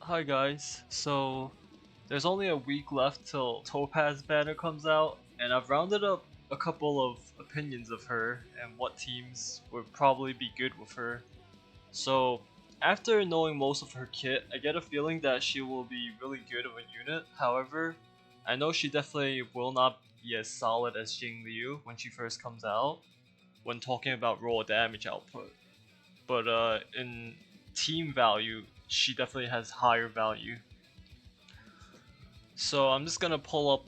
Hi guys, so there's only a week left till Topaz banner comes out, and I've rounded up a couple of opinions of her and what teams would probably be good with her. So after knowing most of her kit, I get a feeling that she will be really good of a unit. However, I know she definitely will not be as solid as Jing Liu when she first comes out, when talking about raw damage output. But in team value, she definitely has higher value. So I'm just gonna pull up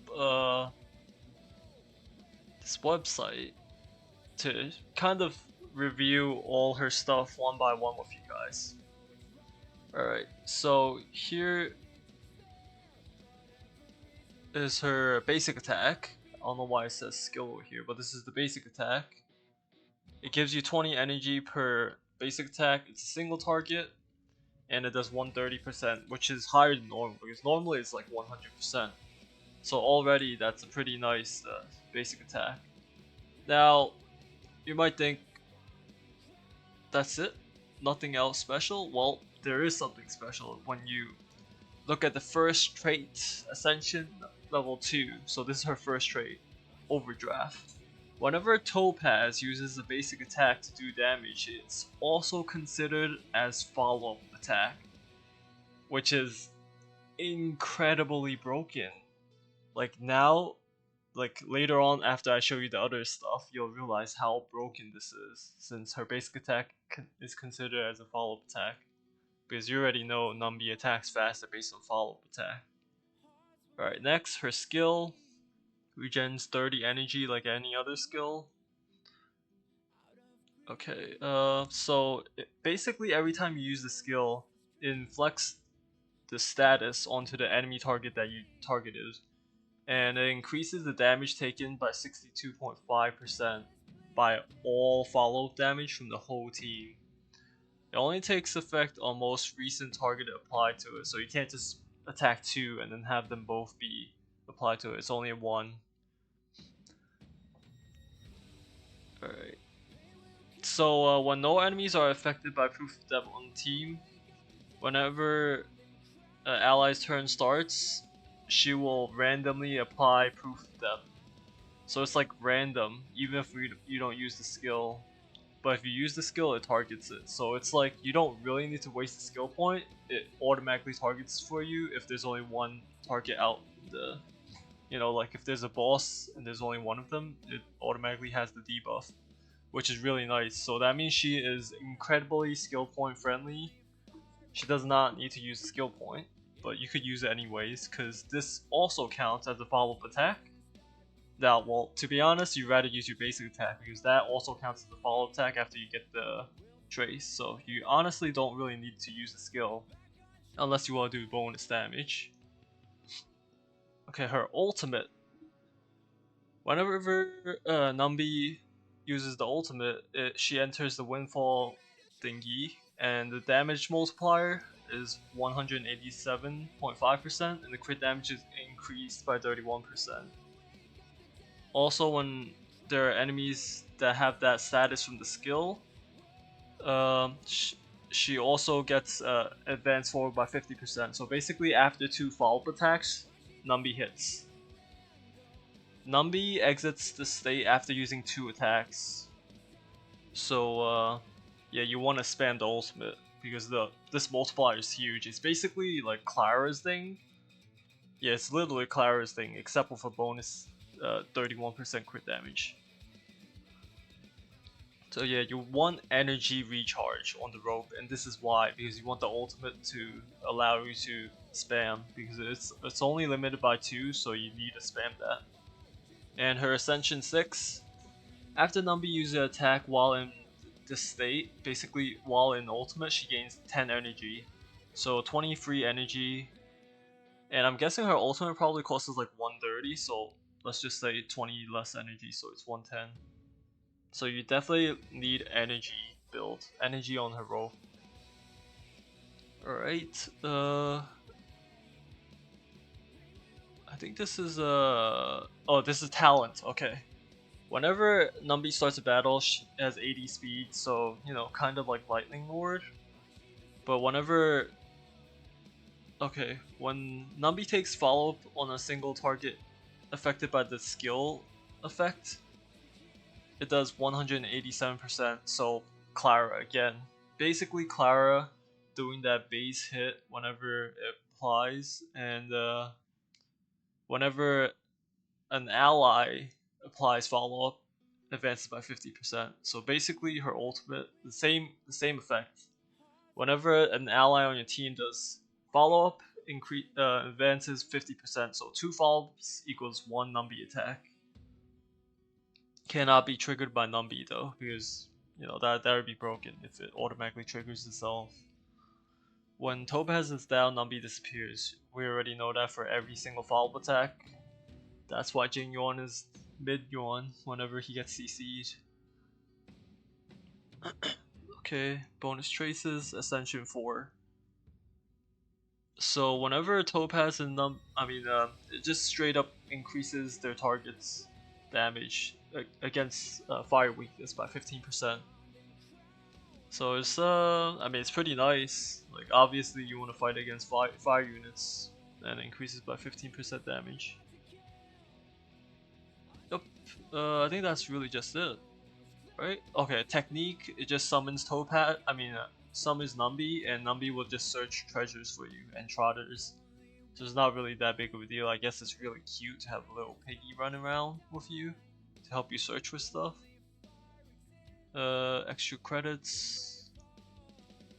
this website to kind of review all her stuff one by one with you guys. Alright, so here is her basic attack. I don't know why it says skill over here, but this is the basic attack. It gives you 20 energy per basic attack. It's a single target, and it does 130%, which is higher than normal because normally it's like 100%. So already that's a pretty nice basic attack. Now, you might think, that's it? Nothing else special? Well, there is something special when you look at the first trait, Ascension level 2. So this is her first trait, Overdraft. Whenever Topaz uses a basic attack to do damage, it's also considered as follow-up attack, which is incredibly broken. Like now, like later on after I show you the other stuff, you'll realize how broken this is, since her basic attack is considered as a follow-up attack. Because you already know numby attacks faster based on follow-up attack. Alright, next, her skill regens 30 energy like any other skill. Okay, so basically every time you use the skill, it inflects the status onto the enemy target that you targeted, and it increases the damage taken by 62.5% by all follow-up damage from the whole team. It only takes effect on most recent target applied to it, so you can't just attack two and then have them both be applied to it. It's only one. Alright. So when no enemies are affected by Proof of Death on the team, whenever ally's turn starts, she will randomly apply Proof of Death. So it's like random, even if you don't use the skill. But if you use the skill, it targets it. So it's like you don't really need to waste a skill point. It automatically targets for you if there's only one target out the... like if there's a boss and there's only one of them, it automatically has the debuff, which is really nice. So that means she is incredibly skill point friendly. She does not need to use a skill point, but you could use it anyways, because this also counts as a follow-up attack. Now, well, to be honest, you'd rather use your basic attack, because that also counts as a follow-up attack after you get the trace, so you honestly don't really need to use the skill, unless you want to do bonus damage. Okay, her ultimate. Whenever numby uses the ultimate, she enters the windfall thingy, and the damage multiplier is 187.5%, and the crit damage is increased by 31%. Also, when there are enemies that have that status from the skill, she also gets advanced forward by 50%. So basically, after two follow-up attacks, numby hits. Numby exits the state after using two attacks. So yeah, you want to spam the ultimate because this multiplier is huge. It's basically like Clara's thing. Yeah, it's literally Clara's thing, except with a bonus 31% crit damage. So yeah, you want energy recharge on the rope, and this is why, because you want the ultimate to allow you to spam, because it's only limited by 2, so you need to spam that. And her Ascension 6, after numby uses an attack while in this state, basically while in ultimate, she gains 10 energy. So 23 energy, and I'm guessing her ultimate probably costs like 130, so let's just say 20 less energy, so it's 110. So you definitely need energy build, energy on her rope. Alright, I think this is oh, this is talent, okay. Whenever numby starts a battle, she has 80 speed, so, kind of like Lightning Lord. But whenever Okay, when Numby takes follow-up on a single target affected by the skill effect, it does 187%. So Clara again. Basically Clara doing that base hit whenever it applies, and whenever an ally applies follow-up, advances by 50%. So basically her ultimate, the same effect. Whenever an ally on your team does follow-up, advances 50%. So 2 follow-ups equals 1 Numby attack. Cannot be triggered by Numby though, because that would be broken if it automatically triggers itself. When Topaz is down, Numby disappears. We already know that for every single follow-up attack. That's why Jing Yuan is mid Yuan whenever he gets CC'd. Okay, bonus traces, Ascension 4. So whenever Topaz and it just straight up increases their target's damage against fire weakness by 15%. So it's pretty nice. Like obviously you want to fight against fire units, and it increases by 15% damage. Yep. I think that's really just it, right? Okay, technique. It just summons Topaz. Summons Numby, and Numby will just search treasures for you and trotters. So it's not really that big of a deal. I guess it's really cute to have a little piggy running around with you to help you search for stuff. Extra credits.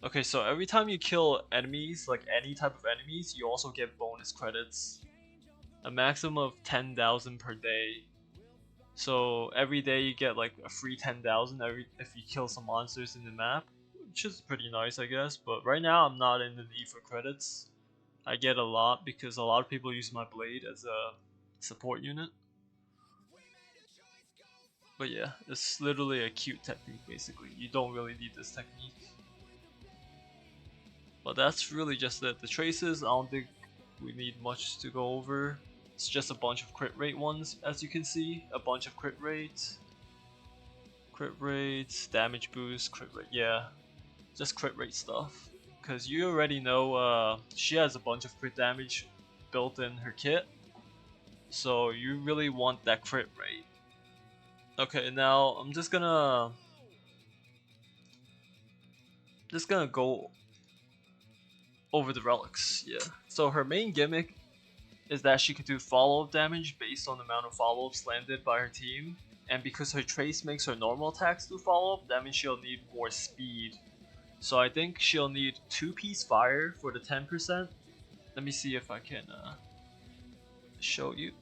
Okay, so every time you kill enemies, like any type of enemies, you also get bonus credits. A maximum of 10,000 per day. So every day you get like a free 10,000 if you kill some monsters in the map, which is pretty nice, I guess. But right now I'm not in the need for credits. I get a lot because a lot of people use my blade as a support unit. But yeah, it's literally a cute technique basically. You don't really need this technique. But that's really just it. The traces, I don't think we need much to go over. It's just a bunch of crit rate ones, as you can see. A bunch of crit rates, damage boost, crit rate, yeah. Just crit rate stuff. Because you already know she has a bunch of crit damage built in her kit. So you really want that crit rate. Okay, now I'm just gonna go over the relics, yeah. So her main gimmick is that she can do follow-up damage based on the amount of follow-ups landed by her team. And because her trace makes her normal attacks do follow-up, that means she'll need more speed. So I think she'll need 2-piece fire for the 10%. Let me see if I can show you.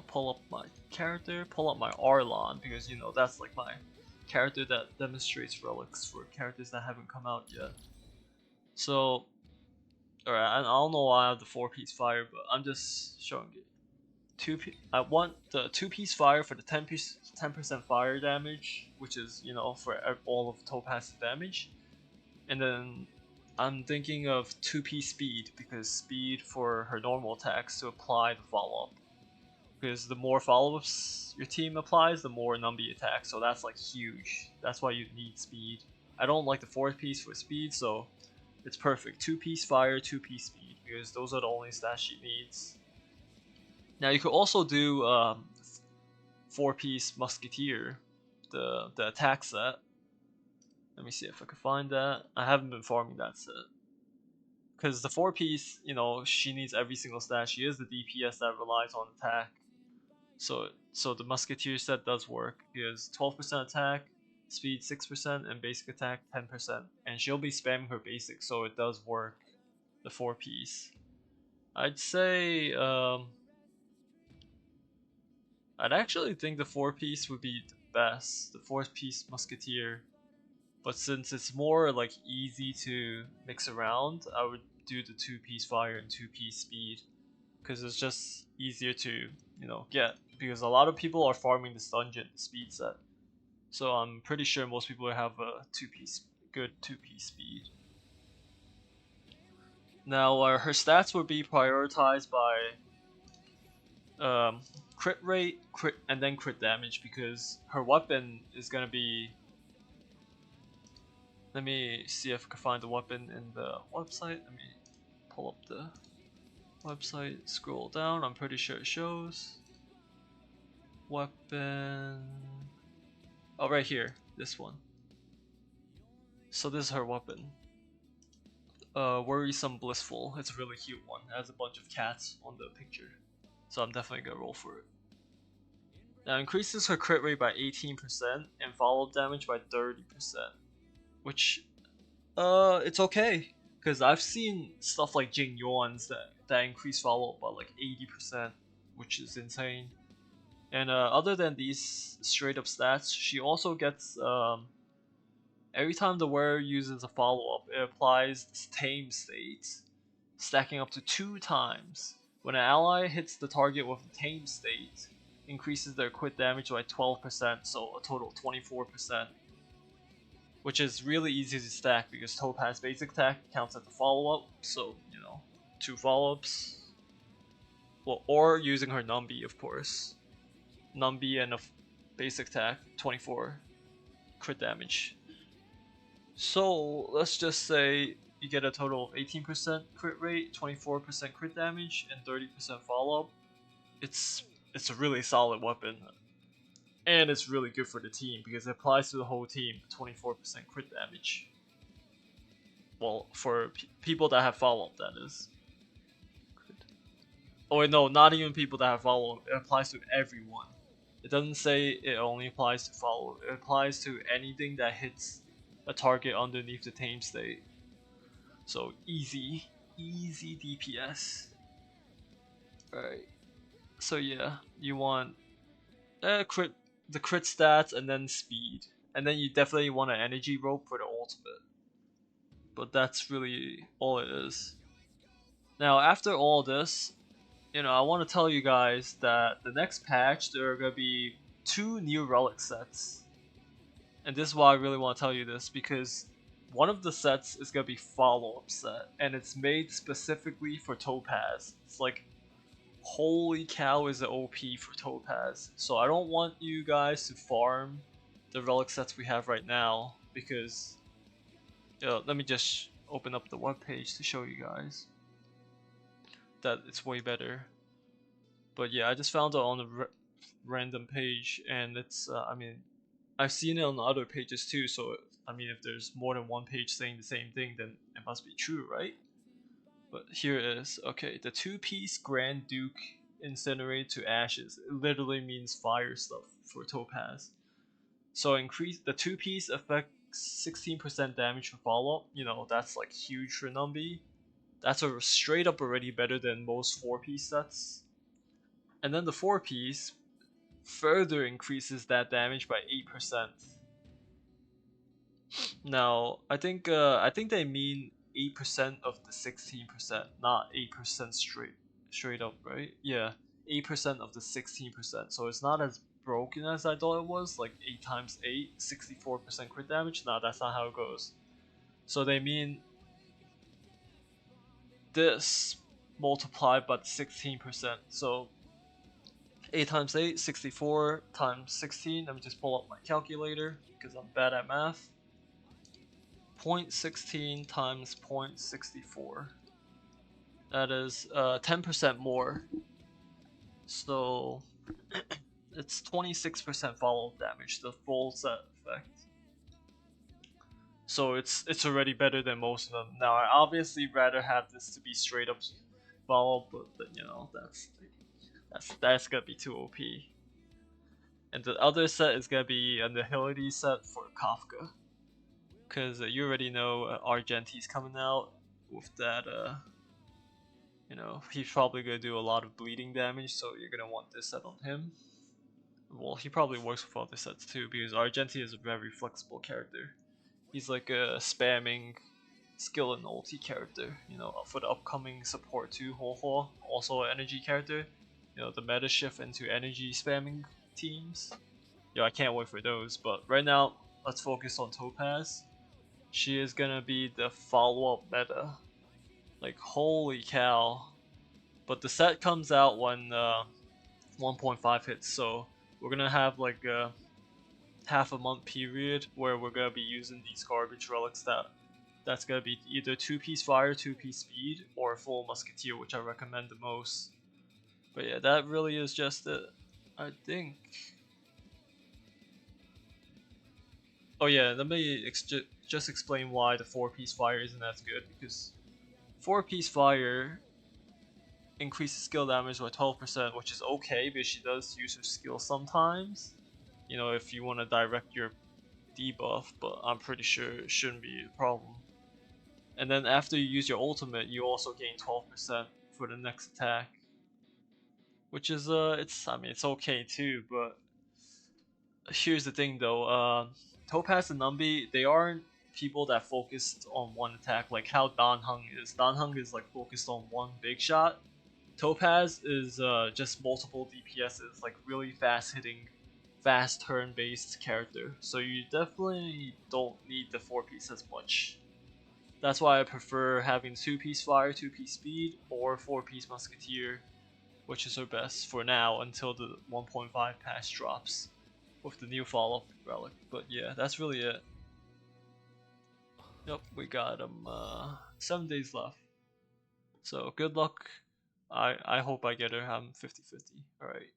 Pull up my character, pull up my Arlon, because that's like my character that demonstrates relics for characters that haven't come out yet. So, alright, I don't know why I have the 4-piece fire, but I'm just showing you. I want the 2-piece fire for the 10% fire damage, which is for all of Topaz's damage, and then I'm thinking of 2-piece speed because speed for her normal attacks to apply the follow up. Because the more follow-ups your team applies, the more Numby attacks. So that's like huge. That's why you need speed. I don't like the 4-piece for speed, so it's perfect. 2-piece fire, 2-piece speed, because those are the only stats she needs. Now you could also do 4-piece musketeer, the attack set. Let me see if I can find that. I haven't been farming that set. Because the 4-piece, she needs every single stat. She is the DPS that relies on attack. So the musketeer set does work. He has 12% attack, speed 6%, and basic attack 10%. And she'll be spamming her basic, so it does work. The 4-piece. I'd say I'd actually think the 4-piece would be the best. The 4-piece musketeer. But since it's more like easy to mix around, I would do the 2-piece fire and 2-piece speed, because it's just easier to get, because a lot of people are farming this dungeon speed set, so I'm pretty sure most people have a good 2-piece speed. Now her stats would be prioritized by crit rate, crit, and then crit damage, because her weapon is gonna be. Let me see if I can find the weapon in the website. pull up the website, scroll down. I'm pretty sure it shows. Weapon. Oh, right here. This one. So this is her weapon. Worrisome Blissful. It's a really cute one. It has a bunch of cats on the picture. So I'm definitely gonna roll for it. Now increases her crit rate by 18% and follow-up damage by 30%. Which, it's okay. Because I've seen stuff like Jing Yuan's that increase follow-up by like 80%, which is insane. And other than these straight up stats, she also gets every time the wearer uses a follow-up, it applies this tame state, stacking up to 2 times. When an ally hits the target with a tame state, increases their crit damage by 12%, so a total of 24%. Which is really easy to stack because Topaz basic attack counts as a follow-up, so, 2 follow-ups. Well, or using her numby, of course. Numby and a basic attack, 24 crit damage. So let's just say you get a total of 18% crit rate, 24% crit damage, and 30% follow-up. It's a really solid weapon, and it's really good for the team because it applies to the whole team. 24% crit damage. Well, for people that have follow-up, that is. Oh wait, no, not even people that have follow-up. It applies to everyone. It doesn't say it only applies to follow. It applies to anything that hits a target underneath the tame state. So easy DPS. Alright. So yeah, you want the crit stats and then speed. And then you definitely want an energy rope for the ultimate. But that's really all it is. Now after all this, I want to tell you guys that the next patch there are going to be 2 new relic sets. And this is why I really want to tell you this, because one of the sets is going to be follow-up set, and it's made specifically for Topaz. It's like, holy cow is it OP for Topaz. So I don't want you guys to farm the relic sets we have right now, because, let me just open up the webpage to show you guys that it's way better. But yeah, I just found it on a random page, and it's, I've seen it on other pages too, so if there's more than one page saying the same thing, then it must be true, right? But here it is. Okay, the 2-piece Grand Duke Incinerate to Ashes. It literally means fire stuff for Topaz. So increase the 2-piece affects 16% damage for follow-up. That's like huge for numby. That's a straight up already better than most 4-piece sets. And then the 4-piece further increases that damage by 8%. Now, I think they mean 8% of the 16%, not 8% straight up, right? Yeah, 8% of the 16%. So it's not as broken as I thought it was, like 8 times 8, 64% crit damage. No, that's not how it goes. So they mean this multiplied by 16%. So 8 times 8, 64 times 16. Let me just pull up my calculator because I'm bad at math. 0.16 times 0.64. That is 10% more. So it's 26% follow-up damage, the full set effect. So it's already better than most of them. Now I obviously rather have this to be straight up follow-up, but that's gonna be too OP. And the other set is gonna be a Nihility set for Kafka. Because you already know Argenti's coming out with that, he's probably going to do a lot of bleeding damage, so you're going to want this set on him. Well, he probably works with other sets too, because Argenti is a very flexible character. He's like a spamming skill and ulti character, for the upcoming support too, Ho-Ho, also an energy character. The meta shift into energy spamming teams. I can't wait for those, but right now, let's focus on Topaz. She is gonna be the follow-up meta. Like, holy cow. But the set comes out when 1.5 hits, so we're gonna have like a half a month period where we're gonna be using these garbage relics that That's gonna be either 2-piece fire, 2-piece speed, or full musketeer, which I recommend the most. But yeah, that really is just it, I think. Oh yeah, let me just explain why the 4-piece fire isn't as good, because 4-piece fire increases skill damage by 12%, which is okay, because she does use her skill sometimes. You know, if you want to direct your debuff, but I'm pretty sure it shouldn't be a problem. And then after you use your ultimate, you also gain 12% for the next attack, which is I mean, it's okay too. But here's the thing though, Topaz and Numby, they aren't people that focused on one attack like how Danheng is. Danheng is like focused on one big shot. Topaz is just multiple DPSs, like really fast hitting, fast turn based character. So you definitely don't need the 4-piece as much. That's why I prefer having 2-piece fire, 2-piece speed, or 4-piece musketeer, which is her best for now until the 1.5 patch drops with the new follow-up relic. But yeah, that's really it. Yep, we got 7 days left. So good luck. I hope I get her. I'm 50-50. Alright.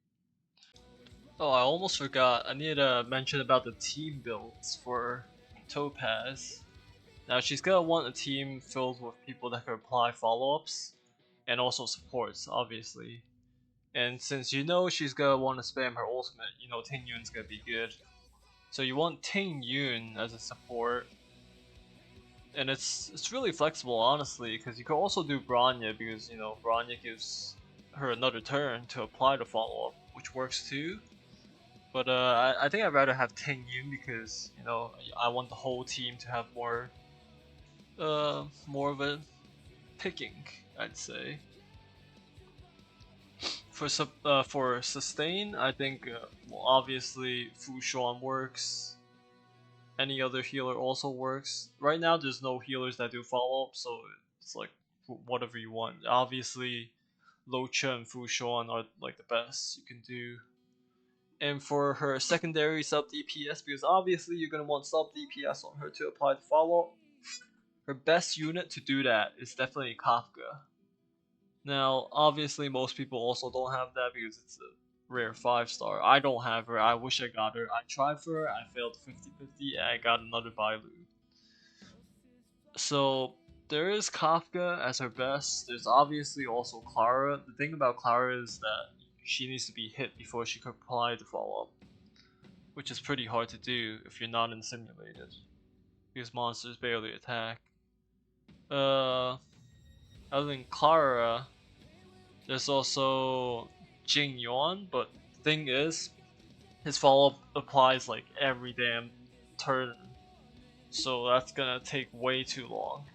Oh, I almost forgot. I need to mention about the team builds for Topaz. Now she's gonna want a team filled with people that can apply follow-ups and also supports, obviously. And since you know she's gonna want to spam her ultimate, you know Ting Yun's gonna be good. So you want Ting Yun as a support, and it's really flexible honestly, because you can also do Branya, because you know Branya gives her another turn to apply the follow-up, which works too. But I think I'd rather have Ting Yun because you know I want the whole team to have more of a picking, I'd say. For sustain, I think well, obviously Fu Shuan works. Any other healer also works. Right now, there's no healers that do follow up, so it's like whatever you want. Obviously, Lo Chen and Fu Shuan are like the best you can do. And for her secondary sub DPS, because obviously you're gonna want sub DPS on her to apply the follow up. Her best unit to do that is definitely Kafka. Now, obviously, most people also don't have that because it's a rare 5-star. I don't have her. I wish I got her. I tried for her. I failed 50-50, and I got another Bailu. So, there is Kafka as her best. There's obviously also Clara. The thing about Clara is that she needs to be hit before she can apply the follow-up, which is pretty hard to do if you're not in simulated, because monsters barely attack. Other than Clara, there's also Jing Yuan, but the thing is, his follow-up applies like every damn turn, so that's gonna take way too long.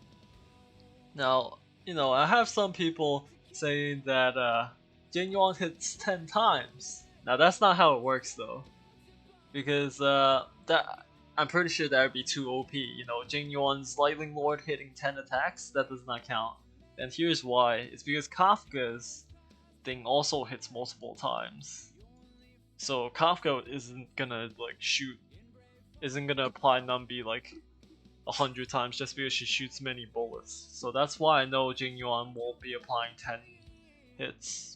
Now, you know, I have some people saying that Jing Yuan hits 10 times. Now that's not how it works though, because that I'm pretty sure that would be too OP. You know, Jing Yuan's Lightning Lord hitting 10 attacks, that does not count. And here's why: it's because Kafka's thing also hits multiple times. So Kafka isn't gonna like isn't gonna apply numby like 100 times just because she shoots many bullets. So that's why I know Jing Yuan won't be applying 10 hits.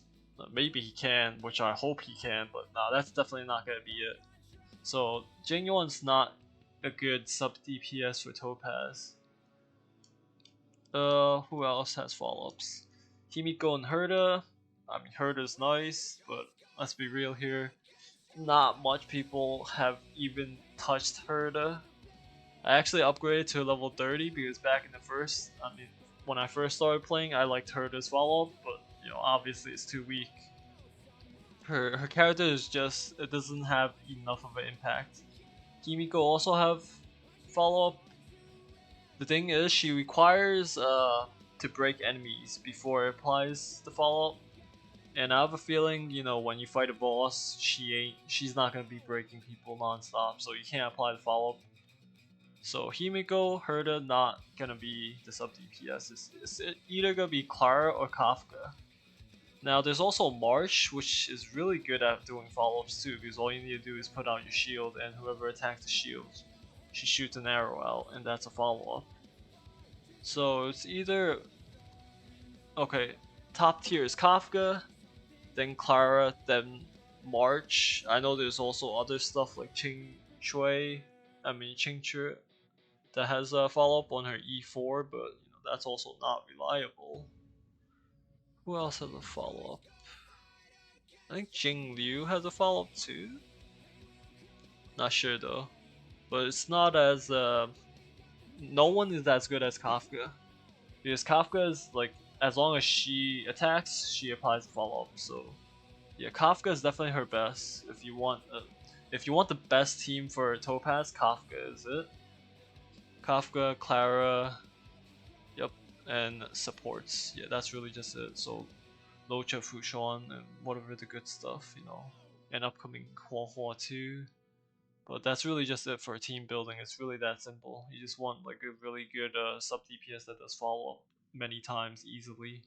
Maybe he can, which I hope he can, but nah, that's definitely not gonna be it. So Jing Yuan's not a good sub DPS for Topaz. Who else has follow-ups? Himiko and Herda. I mean, Herda's nice, but let's be real here. Not much people have even touched Herda. I actually upgraded to level 30 because back in the when I first started playing, I liked Herda's follow-up, but you know, obviously it's too weak. Her character is just, it doesn't have enough of an impact. Himiko also have follow-up. The thing is, she requires to break enemies before it applies the follow-up. And I have a feeling, you know, when you fight a boss, she's not gonna be breaking people non-stop, so you can't apply the follow-up. So Himiko, Herda, not gonna be the sub DPS. It's either gonna be Clara or Kafka. Now there's also Marsh, which is really good at doing follow-ups too, because all you need to do is put out your shield, and whoever attacks the shield, she shoots an arrow out, and that's a follow-up. So it's either okay. Top tier is Kafka, then Clara, then March. I know there's also other stuff like Ching Chu that has a follow up on her E4, but that's also not reliable. Who else has a follow up? I think Jing Liu has a follow up too. Not sure though, but it's not as no one is as good as Kafka because Kafka is like as long as she attacks, she applies follow up. So yeah, Kafka is definitely her best. If you want the best team for Topaz, Kafka is it. Kafka, Clara, yep, and supports. Yeah, that's really just it. So Locha, Fushuan, and whatever the good stuff, and upcoming Huanghua too. But that's really just it for team building. It's really that simple. You just want like a really good sub DPS that does follow up many times easily.